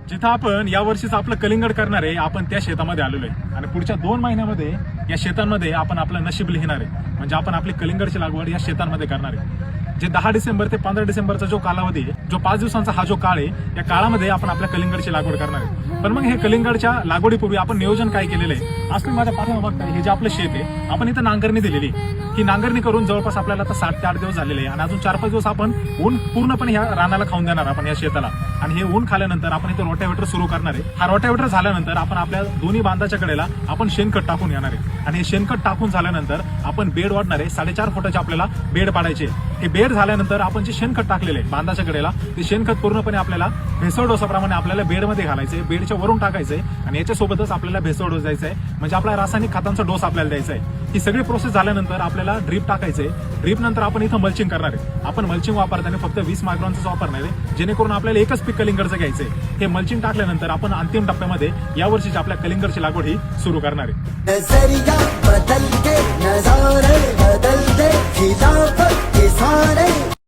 जिथं आपण या वर्षीच आपलं कलिंगड करणार आहे, आपण त्या शेतामध्ये आलेलो आहे आणि पुढच्या 2 महिन्यामध्ये या शेतांमध्ये आपण आपलं नशीब लिहिणार आहे. म्हणजे आपण आपली कलिंगडची लागवड या शेतांमध्ये करणार आहे. जे 10 डिसेंबर ते 15 डिसेंबरचा जो कालावधी आहे, जो 5 दिवसांचा हा जो काळ आहे, या काळामध्ये आपण आपल्या कलिंगडची लागवड करणार आहे. पण मग हे कलिंगडच्या लागवडीपूर्वी आपण नियोजन काय केलेलं आहे? आज तुम्ही माझ्या पाठीमागे बघताय, हे जे आपलं शेत आहे, आपण इथं नांगरणी दिलेली आहे. ही नांगरणी करून जवळपास आपल्याला आता 7 ते 8 दिवस झालेले आहे आणि अजून 4-5 दिवस आपण ऊन पूर्णपणे ह्या रानाला खाऊन देणार आपण या शेताला. आणि हे ऊन खाल्यानंतर आपण इथे रोटावेटर सुरू करणार आहे. हा रोटावेटर झाल्यानंतर आपण आपल्या दोन्ही बांधाच्या कडेला आपण शेणखत टाकून येणार आहे आणि हे शेणखत टाकून झाल्यानंतर आपण बेड वाढणार आहे. 4.5 फुटाचे आपल्याला बेड पाडायचे. हे बेड झाल्यानंतर आपण जे शेणखत टाकलेले आहे बांधाच्या कडेला, ते शेणखत पूर्णपणे आपल्याला भेसळ डोसाप्रमाणे आपल्याला बेडमध्ये घालायचंय, बेडच्या वरून टाकायचंय आणि याच्यासोबतच आपल्याला भेसळ डोस द्यायचा आहे. म्हणजे आपला रासायनिक खतांचा डोस आपल्याला द्यायचा आहे. ही सगळी प्रोसेस झाल्यानंतर आपल्याला ड्रीप टाकायचंय. ड्रीप नंतर आपण इथं मल्चिंग करणार आहे. आपण मल्चिंग वापरताना फक्त 20 मायक्रॉनच वापरणार आहे, जेणेकरून आपल्याला एकच पीक कलिंगडचं घ्यायचंय. हे मल्चिंग टाकल्यानंतर आपण अंतिम टप्प्यामध्ये या वर्षीची आपल्या कलिंगडची लागवड ही सुरू करणार आहे.